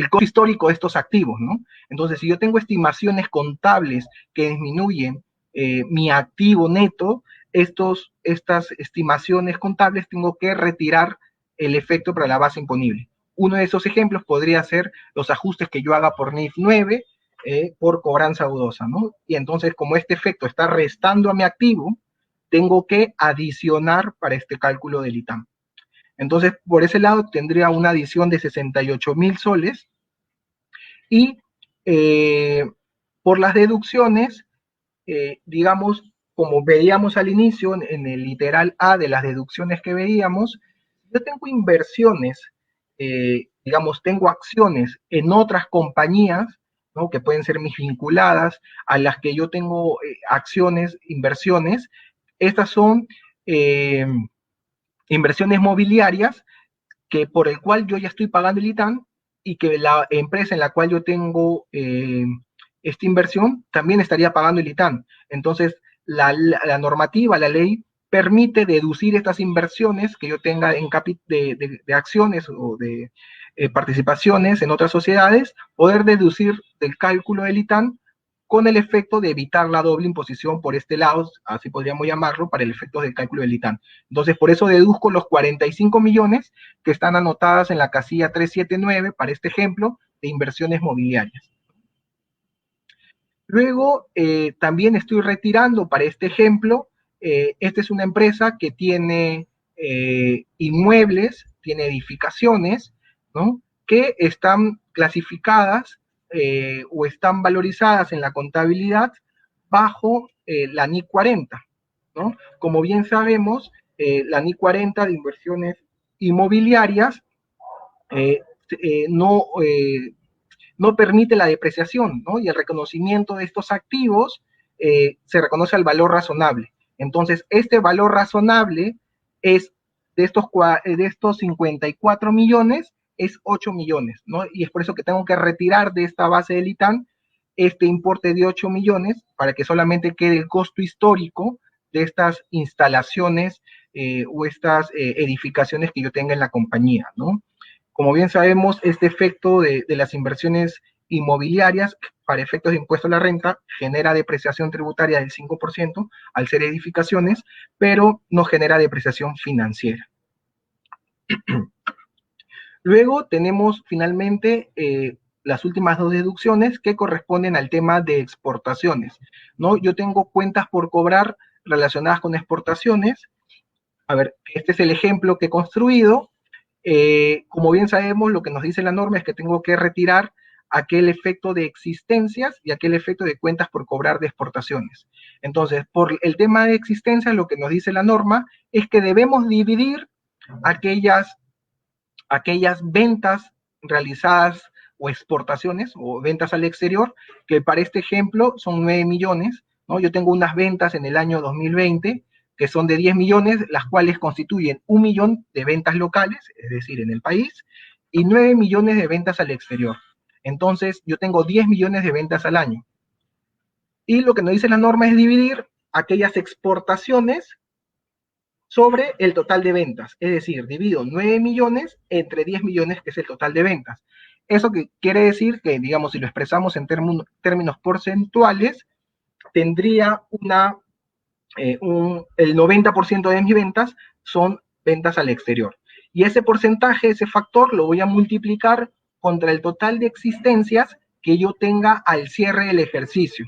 costo histórico de estos activos, ¿no? Entonces, si yo tengo estimaciones contables que disminuyen mi activo neto, estas estimaciones contables tengo que retirar el efecto para la base imponible. Uno de esos ejemplos podría ser los ajustes que yo haga por NIF 9 por cobranza dudosa, ¿no? Y entonces, como este efecto está restando a mi activo, tengo que adicionar para este cálculo del ITAM. Entonces, por ese lado, tendría una adición de 68,000 soles y por las deducciones, digamos, como veíamos al inicio, en el literal A de las deducciones que veíamos, yo tengo inversiones digamos, tengo acciones en otras compañías, ¿no? Que pueden ser mis vinculadas, a las que yo tengo acciones, inversiones. Estas son inversiones mobiliarias que por el cual yo ya estoy pagando el ITAN y que la empresa en la cual yo tengo esta inversión también estaría pagando el ITAN. Entonces, la normativa, la ley, permite deducir estas inversiones que yo tenga en de acciones o de participaciones en otras sociedades, poder deducir del cálculo del ITAN con el efecto de evitar la doble imposición por este lado, así podríamos llamarlo, para el efecto del cálculo del ITAN. Entonces, por eso deduzco los 45 millones que están anotadas en la casilla 379 para este ejemplo de inversiones mobiliarias. Luego, también estoy retirando para este ejemplo, esta es una empresa que tiene inmuebles, tiene edificaciones, ¿no? Que están clasificadas o están valorizadas en la contabilidad bajo la NIC 40, ¿no? Como bien sabemos, la NIC 40 de inversiones inmobiliarias no no permite la depreciación, ¿no? Y el reconocimiento de estos activos se reconoce al valor razonable. Entonces, este valor razonable es de estos 54 millones, es 8 millones, ¿no? Y es por eso que tengo que retirar de esta base del ITAN este importe de 8 millones para que solamente quede el costo histórico de estas instalaciones o estas edificaciones que yo tenga en la compañía, ¿no? Como bien sabemos, este efecto de las inversiones inmobiliarias para efectos de impuesto a la renta genera depreciación tributaria del 5% al ser edificaciones, pero no genera depreciación financiera. Luego tenemos finalmente las últimas dos deducciones que corresponden al tema de exportaciones, ¿no? Yo tengo cuentas por cobrar relacionadas con exportaciones. A ver, este es el ejemplo que he construido. Como bien sabemos, lo que nos dice la norma es que tengo que retirar aquel efecto de existencias y aquel efecto de cuentas por cobrar de exportaciones. Entonces, por el tema de existencias, lo que nos dice la norma es que debemos dividir aquellas ventas realizadas o exportaciones o ventas al exterior, que para este ejemplo son 9 millones, ¿no? Yo tengo unas ventas en el año 2020 que son de 10 millones, las cuales constituyen 1 millón de ventas locales, es decir, en el país, y 9 millones de ventas al exterior. Entonces, yo tengo 10 millones de ventas al año. Y lo que nos dice la norma es dividir aquellas exportaciones sobre el total de ventas. Es decir, divido 9 millones entre 10 millones, que es el total de ventas. Eso que quiere decir que, digamos, si lo expresamos en términos porcentuales, tendría el 90% de mis ventas son ventas al exterior. Y ese porcentaje, ese factor, lo voy a multiplicar contra el total de existencias que yo tenga al cierre del ejercicio,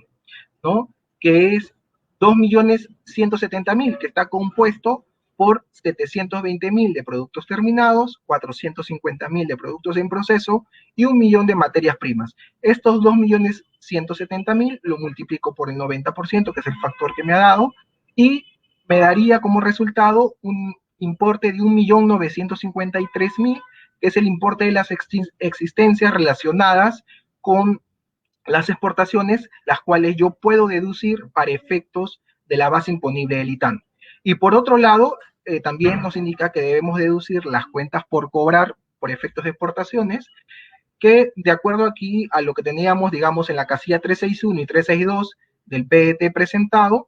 ¿no? Que es 2.170.000, que está compuesto por 720.000 de productos terminados, 450.000 de productos en proceso y 1 millón de materias primas. Estos 2.170.000 lo multiplico por el 90%, que es el factor que me ha dado, y me daría como resultado un importe de 1.953.000, que es el importe de las existencias relacionadas con las exportaciones, las cuales yo puedo deducir para efectos de la base imponible del ITAN. Y por otro lado, también nos indica que debemos deducir las cuentas por cobrar por efectos de exportaciones, que de acuerdo aquí a lo que teníamos, digamos, en la casilla 361 y 362 del PDT presentado,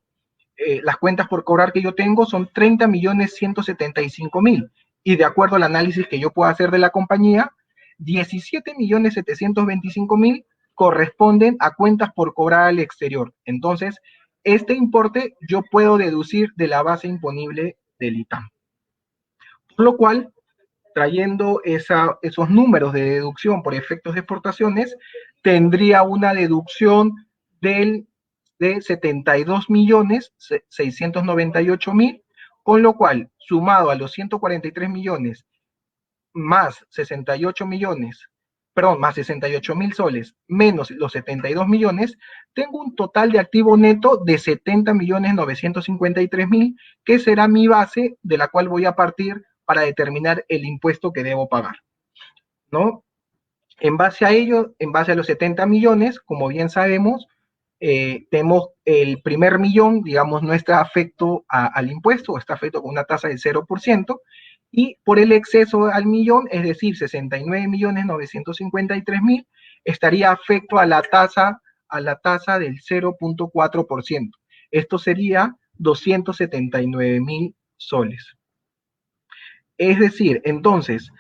las cuentas por cobrar que yo tengo son 30.175.000, y de acuerdo al análisis que yo pueda hacer de la compañía, 17.725.000 corresponden a cuentas por cobrar al exterior. Entonces, este importe yo puedo deducir de la base imponible del ITAM. Por lo cual, trayendo esos números de deducción por efectos de exportaciones, tendría una deducción de 72.698.000, con lo cual, sumado a los 143 millones más 68 millones, perdón, más 68.000 soles, menos los 72 millones, tengo un total de activo neto de 70.953.000, que será mi base de la cual voy a partir para determinar el impuesto que debo pagar. ¿no? En base a ello, en base a los 70 millones, como bien sabemos, tenemos el primer millón, digamos, no está afecto al impuesto, está afecto con una tasa del 0%, y por el exceso al millón, es decir, 69.953.000, estaría afecto a la tasa del 0.4%. Esto sería 279.000 soles. Es decir, entonces,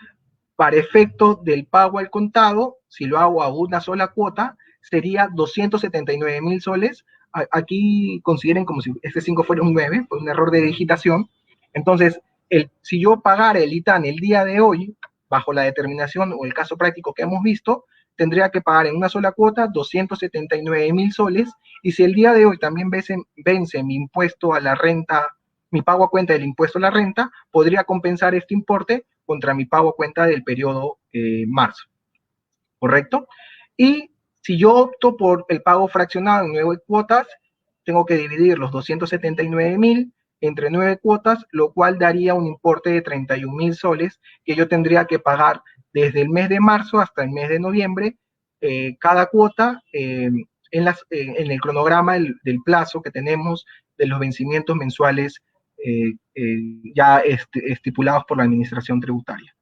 para efecto del pago al contado, si lo hago a una sola cuota, sería 279.000 soles. Aquí consideren como si este 5 fuera un 9, fue un error de digitación. Entonces, si yo pagara el ITAN el día de hoy, bajo la determinación o el caso práctico que hemos visto, tendría que pagar en una sola cuota 279.000 soles, y si el día de hoy también vence mi impuesto a la renta, mi pago a cuenta del impuesto a la renta, podría compensar este importe contra mi pago a cuenta del periodo marzo, ¿correcto? Y si yo opto por el pago fraccionado en 9 cuotas, tengo que dividir los 279.000 entre 9 cuotas, lo cual daría un importe de 31.000 soles que yo tendría que pagar desde el mes de marzo hasta el mes de noviembre, cada cuota en el cronograma del plazo que tenemos de los vencimientos mensuales ya estipulados por la Administración Tributaria.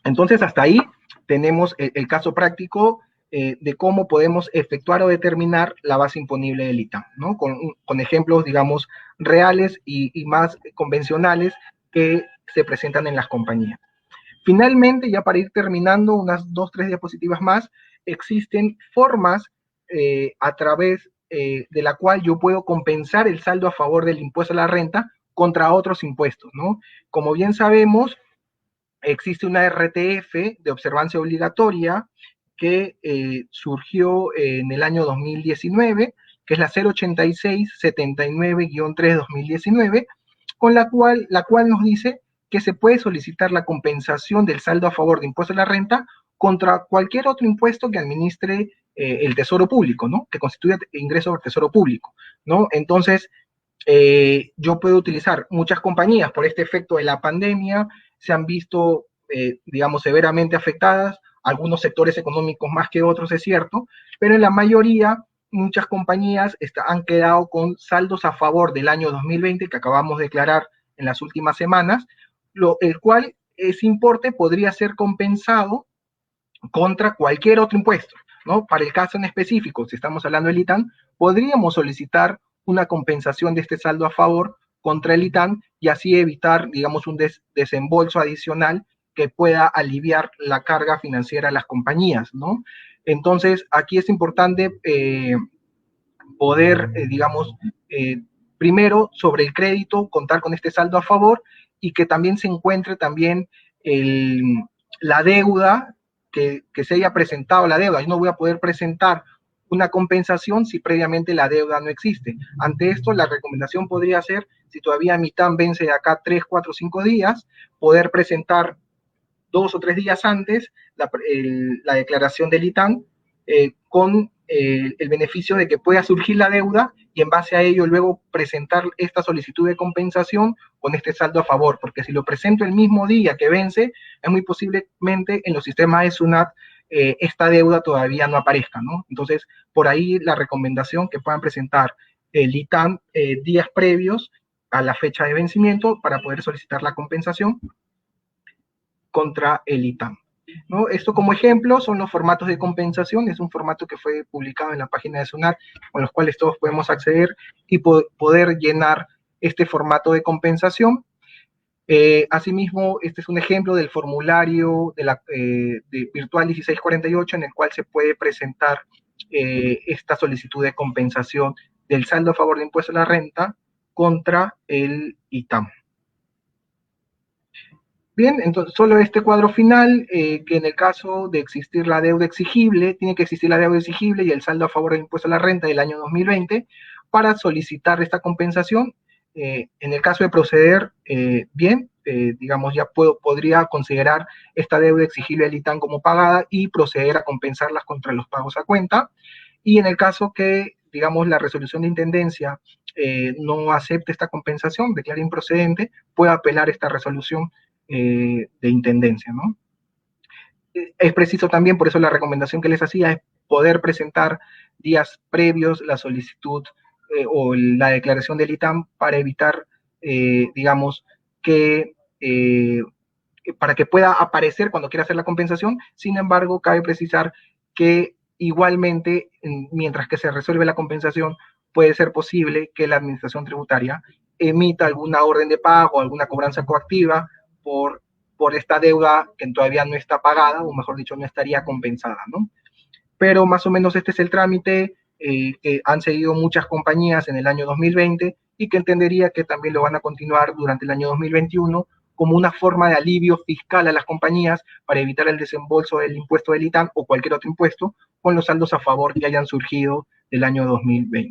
Entonces, hasta ahí tenemos el caso práctico de cómo podemos efectuar o determinar la base imponible del ITAM, ¿no? Con ejemplos, digamos, reales y más convencionales que se presentan en las compañías. Finalmente, ya para ir terminando, unas 2, 3 diapositivas más, existen formas a través de la cual yo puedo compensar el saldo a favor del impuesto a la renta contra otros impuestos, ¿no? Como bien sabemos, existe una RTF de observancia obligatoria que surgió en el año 2019, que es la 086-79-3-2019, con la cual nos dice que se puede solicitar la compensación del saldo a favor de impuesto a la renta contra cualquier otro impuesto que administre el Tesoro Público, ¿no? Que constituya ingreso del Tesoro Público, ¿no? Entonces, yo puedo utilizar muchas compañías por este efecto de la pandemia, se han visto, digamos, severamente afectadas, algunos sectores económicos más que otros, es cierto, pero en la mayoría, muchas compañías han quedado con saldos a favor del año 2020 que acabamos de declarar en las últimas semanas, el cual ese importe podría ser compensado contra cualquier otro impuesto, ¿no? Para el caso en específico, si estamos hablando del ITAN, podríamos solicitar una compensación de este saldo a favor contra el ITAN y así evitar, digamos, un desembolso adicional que pueda aliviar la carga financiera a las compañías, ¿no? Entonces, aquí es importante poder, digamos, primero sobre el crédito, contar con este saldo a favor y que también se encuentre también la deuda, que se haya presentado la deuda. Yo no voy a poder presentar una compensación si previamente la deuda no existe. Ante esto, la recomendación podría ser, si todavía mi TAM vence de acá 3, 4, 5 días, poder presentar 2 o 3 días antes la declaración del ITAM con el beneficio de que pueda surgir la deuda y en base a ello luego presentar esta solicitud de compensación con este saldo a favor, porque si lo presento el mismo día que vence, es muy posiblemente en los sistemas de SUNAT esta deuda todavía no aparezca, ¿no? Entonces, por ahí la recomendación que puedan presentar el ITAM días previos a la fecha de vencimiento para poder solicitar la compensación contra el ITAM, ¿no? Esto como ejemplo son los formatos de compensación, es un formato que fue publicado en la página de SUNAT, con los cuales todos podemos acceder y poder llenar este formato de compensación. Asimismo, este es un ejemplo del formulario de virtual 1648 en el cual se puede presentar esta solicitud de compensación del saldo a favor de impuesto a la renta contra el ITAM. Bien, entonces solo este cuadro final, que en el caso de existir la deuda exigible, tiene que existir la deuda exigible y el saldo a favor del impuesto a la renta del año 2020 para solicitar esta compensación. En el caso de proceder bien, digamos, ya podría considerar esta deuda exigible del ITAM como pagada y proceder a compensarlas contra los pagos a cuenta. Y en el caso que, digamos, la resolución de intendencia no acepte esta compensación, declare improcedente, puede apelar esta resolución de intendencia, ¿no? Es preciso también, por eso la recomendación que les hacía es poder presentar días previos la solicitud o la declaración del ITAM para evitar, digamos, que para que pueda aparecer cuando quiera hacer la compensación. Sin embargo, cabe precisar que igualmente, mientras que se resuelve la compensación, puede ser posible que la administración tributaria emita alguna orden de pago, alguna cobranza coactiva por esta deuda que todavía no está pagada, o mejor dicho, no estaría compensada, ¿no? Pero más o menos este es el trámite que han seguido muchas compañías en el año 2020 y que entendería que también lo van a continuar durante el año 2021 como una forma de alivio fiscal a las compañías para evitar el desembolso del impuesto del ITAM o cualquier otro impuesto con los saldos a favor que hayan surgido del año 2020.